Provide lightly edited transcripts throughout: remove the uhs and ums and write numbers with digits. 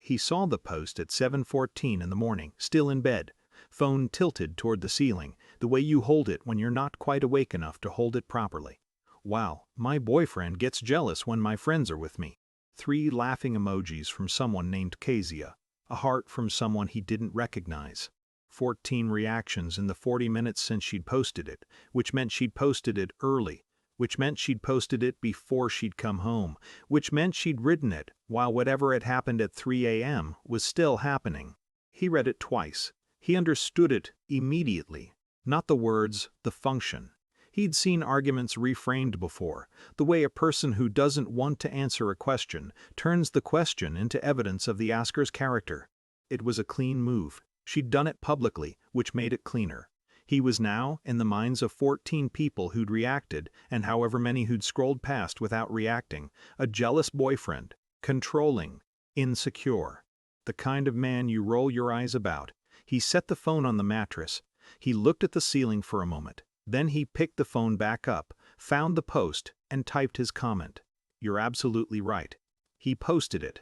He saw the post at 7:14 in the morning, still in bed, phone tilted toward the ceiling, the way you hold it when you're not quite awake enough to hold it properly. Wow, my boyfriend gets jealous when my friends are with me. 3 laughing emojis from someone named Kezia, a heart from someone he didn't recognize. 14 reactions in the 40 minutes since she'd posted it, which meant she'd posted it early, which meant she'd posted it before she'd come home, which meant she'd written it while whatever had happened at 3 a.m. was still happening. He read it twice. He understood it immediately. Not the words, the function. He'd seen arguments reframed before, the way a person who doesn't want to answer a question turns the question into evidence of the asker's character. It was a clean move. She'd done it publicly, which made it cleaner. He was now, in the minds of 14 people who'd reacted, and however many who'd scrolled past without reacting, a jealous boyfriend, controlling, insecure. The kind of man you roll your eyes about. He set the phone on the mattress. He looked at the ceiling for a moment. Then he picked the phone back up, found the post, and typed his comment. "You're absolutely right." He posted it.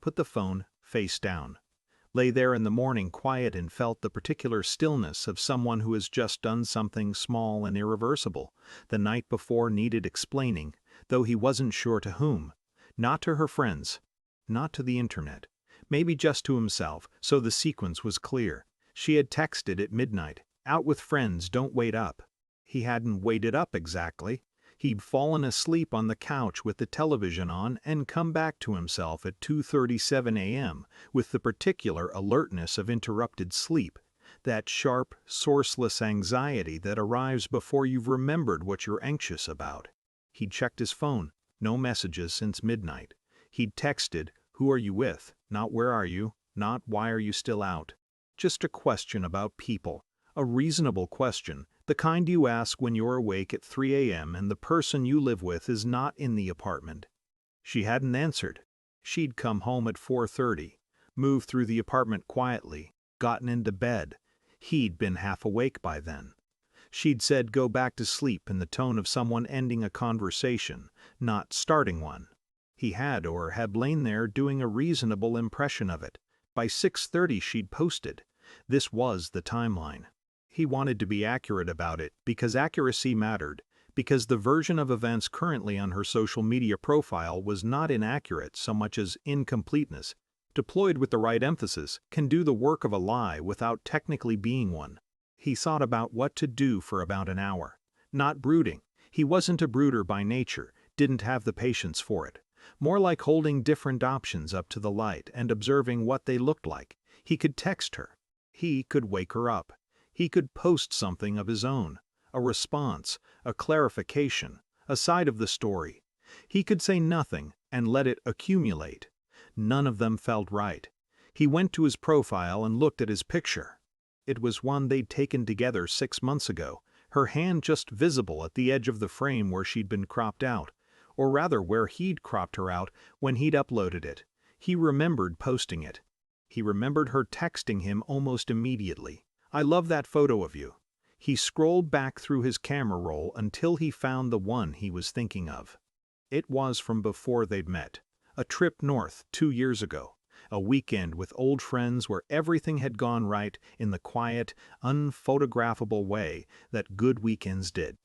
Put the phone face down. Lay there in the morning quiet and felt the particular stillness of someone who has just done something small and irreversible. The night before needed explaining, though he wasn't sure to whom. Not to her friends. Not to the internet. Maybe just to himself, so the sequence was clear. She had texted at midnight, "Out with friends, don't wait up." He hadn't waited up exactly. He'd fallen asleep on the couch with the television on and come back to himself at 2:37 a.m. with the particular alertness of interrupted sleep, that sharp, sourceless anxiety that arrives before you've remembered what you're anxious about. He'd checked his phone, no messages since midnight. He'd texted, "Who are you with?" Not "Where are you?" Not "Why are you still out?" Just a question about people. A reasonable question, the kind you ask when you're awake at 3 a.m. and the person you live with is not in the apartment. She hadn't answered. She'd come home at 4:30, moved through the apartment quietly, gotten into bed. He'd been half awake by then. She'd said go back to sleep in the tone of someone ending a conversation, not starting one. He had or had lain there doing a reasonable impression of it. By 6:30 she'd posted. This was the timeline. He wanted to be accurate about it because accuracy mattered, because the version of events currently on her social media profile was not inaccurate so much as incompleteness, deployed with the right emphasis, can do the work of a lie without technically being one. He thought about what to do for about an hour. Not brooding. He wasn't a brooder by nature, didn't have the patience for it. More like holding different options up to the light and observing what they looked like. He could text her. He could wake her up. He could post something of his own, a response, a clarification, a side of the story. He could say nothing and let it accumulate. None of them felt right. He went to his profile and looked at his picture. It was one they'd taken together 6 months ago, her hand just visible at the edge of the frame where she'd been cropped out, or rather where he'd cropped her out when he'd uploaded it. He remembered posting it. He remembered her texting him almost immediately. "I love that photo of you." He scrolled back through his camera roll until he found the one he was thinking of. It was from before they'd met. A trip north 2 years ago. A weekend with old friends where everything had gone right in the quiet, unphotographable way that good weekends did.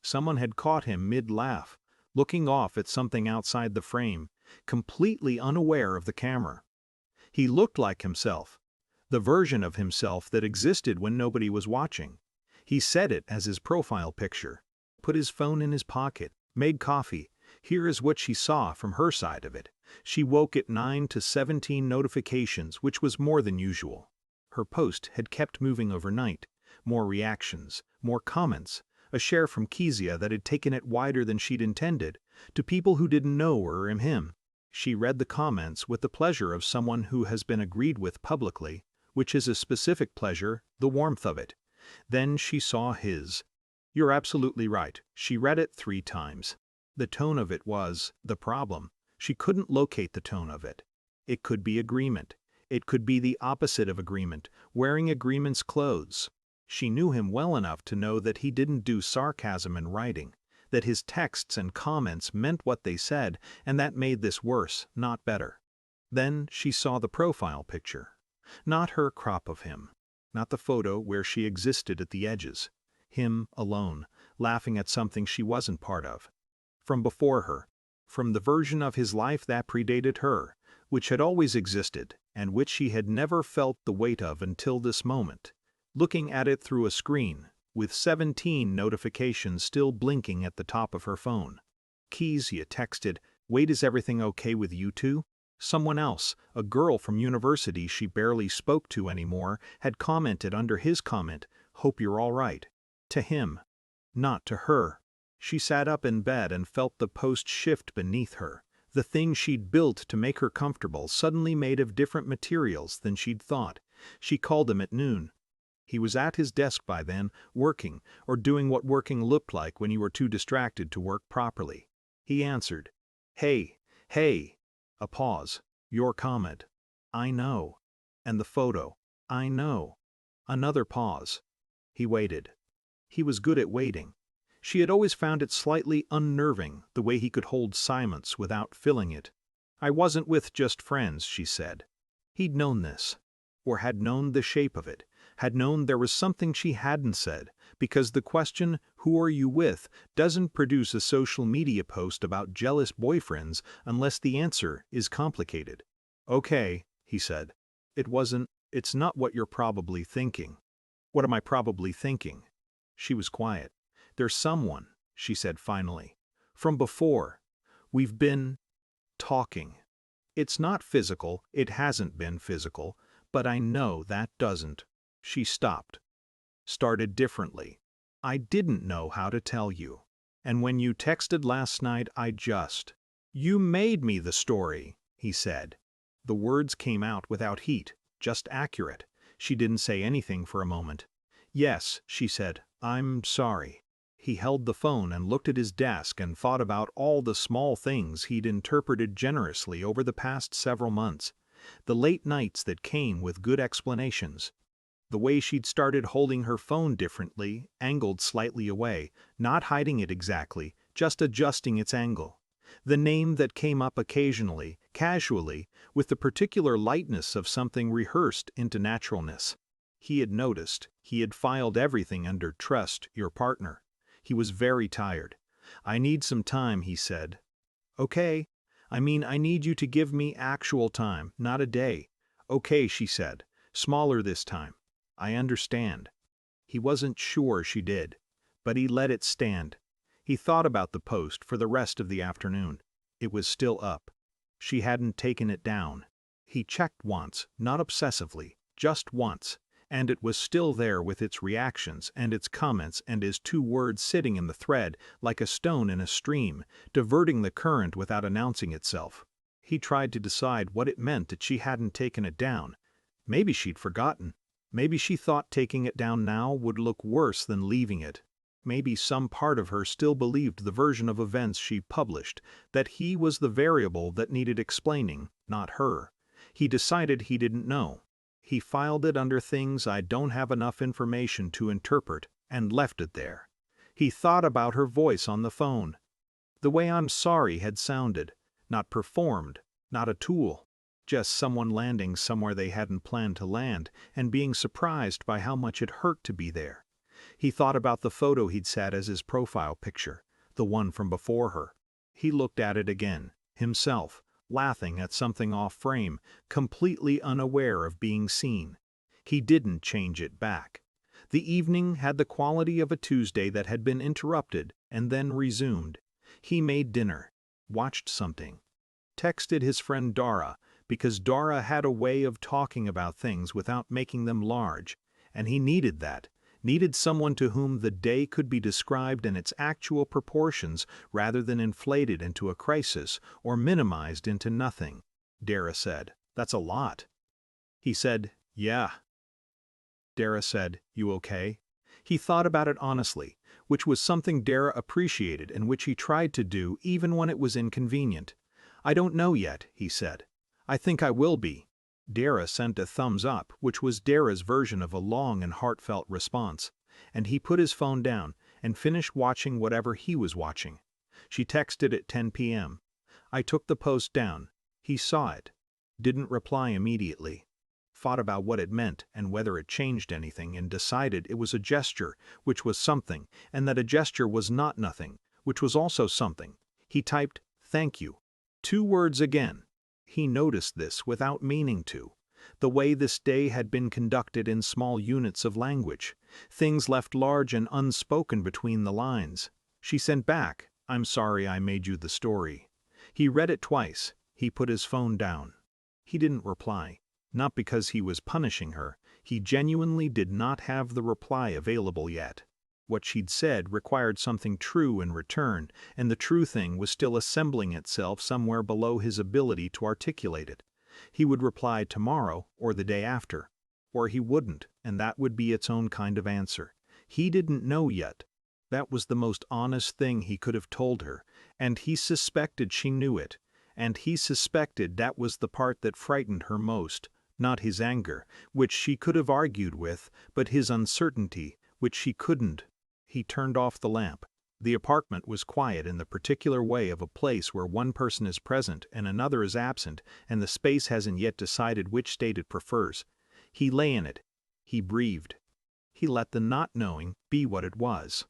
Someone had caught him mid-laugh, looking off at something outside the frame, completely unaware of the camera. He looked like himself. The version of himself that existed when nobody was watching. He set it as his profile picture, put his phone in his pocket, made coffee. Here is what she saw from her side of it. She woke at 9 to 17 notifications, which was more than usual. Her post had kept moving overnight. More reactions, more comments, a share from Kezia that had taken it wider than she'd intended, to people who didn't know her or him. She read the comments with the pleasure of someone who has been agreed with publicly, which is a specific pleasure, the warmth of it. Then she saw his. "You're absolutely right." She read it 3 times. The tone of it was the problem. She couldn't locate the tone of it. It could be agreement. It could be the opposite of agreement, wearing agreement's clothes. She knew him well enough to know that he didn't do sarcasm in writing, that his texts and comments meant what they said, and that made this worse, not better. Then she saw the profile picture. Not her crop of him. Not the photo where she existed at the edges. Him alone, laughing at something she wasn't part of. From before her. From the version of his life that predated her, which had always existed, and which she had never felt the weight of until this moment. Looking at it through a screen, with 17 notifications still blinking at the top of her phone. Kezia texted, "Wait, is everything okay with you two?" Someone else, a girl from university she barely spoke to anymore, had commented under his comment, "Hope you're all right." To him. Not to her. She sat up in bed and felt the post shift beneath her. The thing she'd built to make her comfortable suddenly made of different materials than she'd thought. She called him at noon. He was at his desk by then, working, or doing what working looked like when you were too distracted to work properly. He answered. "Hey, hey." A pause. "Your comment." "I know." "And the photo." "I know." Another pause. He waited. He was good at waiting. She had always found it slightly unnerving, the way he could hold silence without filling it. "I wasn't with just friends," she said. He'd known this. Or had known the shape of it. Had known there was something she hadn't said, because the question, "Who are you with?" doesn't produce a social media post about jealous boyfriends unless the answer is complicated. "Okay," he said. It's not what you're probably thinking." "What am I probably thinking?" She was quiet. "There's someone," she said finally. "From before. We've been talking. It's not physical, it hasn't been physical, but I know that doesn't." She stopped. Started differently. "I didn't know how to tell you. And when you texted last night, You made me the story," he said. The words came out without heat, just accurate. She didn't say anything for a moment. "Yes," she said, "I'm sorry." He held the phone and looked at his desk and thought about all the small things he'd interpreted generously over the past several months. The late nights that came with good explanations. The way she'd started holding her phone differently, angled slightly away, not hiding it exactly, just adjusting its angle. The name that came up occasionally, casually, with the particular lightness of something rehearsed into naturalness. He had noticed, he had filed everything under "Trust your partner." He was very tired. "I need some time," he said. "Okay. I need you to give me actual time, not a day." "Okay," she said. "Smaller this time." "I understand." He wasn't sure she did, but he let it stand. He thought about the post for the rest of the afternoon. It was still up. She hadn't taken it down. He checked once, not obsessively, just once, and it was still there with its reactions and its comments and his 2 words sitting in the thread like a stone in a stream, diverting the current without announcing itself. He tried to decide what it meant that she hadn't taken it down. Maybe she'd forgotten. Maybe she thought taking it down now would look worse than leaving it. Maybe some part of her still believed the version of events she published, that he was the variable that needed explaining, not her. He decided he didn't know. He filed it under things I don't have enough information to interpret, and left it there. He thought about her voice on the phone. The way "I'm sorry" had sounded, not performed, not a tool. Just someone landing somewhere they hadn't planned to land, and being surprised by how much it hurt to be there. He thought about the photo he'd set as his profile picture, the one from before her. He looked at it again, himself, laughing at something off frame, completely unaware of being seen. He didn't change it back. The evening had the quality of a Tuesday that had been interrupted and then resumed. He made dinner, watched something, texted his friend Dara, because Dara had a way of talking about things without making them large, and he needed that. Needed someone to whom the day could be described in its actual proportions rather than inflated into a crisis or minimized into nothing. Dara said, "That's a lot." He said, "Yeah." Dara said, "You okay?" He thought about it honestly, which was something Dara appreciated and which he tried to do even when it was inconvenient. "I don't know yet," he said. "I think I will be." Dara sent a thumbs up, which was Dara's version of a long and heartfelt response, and he put his phone down and finished watching whatever he was watching. She texted at 10 p.m. "I took the post down." He saw it. Didn't reply immediately. Thought about what it meant and whether it changed anything, and decided it was a gesture, which was something, and that a gesture was not nothing, which was also something. He typed, "Thank you." 2 words again. He noticed this without meaning to. The way this day had been conducted in small units of language. Things left large and unspoken between the lines. She sent back, "I'm sorry I made you the story." He read it twice. He put his phone down. He didn't reply. Not because he was punishing her, he genuinely did not have the reply available yet. What she'd said required something true in return, and the true thing was still assembling itself somewhere below his ability to articulate it. He would reply tomorrow or the day after. Or he wouldn't, and that would be its own kind of answer. He didn't know yet. That was the most honest thing he could have told her, and he suspected she knew it. And he suspected that was the part that frightened her most. Not his anger, which she could have argued with, but his uncertainty, which she couldn't. He turned off the lamp. The apartment was quiet in the particular way of a place where one person is present and another is absent, and the space hasn't yet decided which state it prefers. He lay in it. He breathed. He let the not knowing be what it was.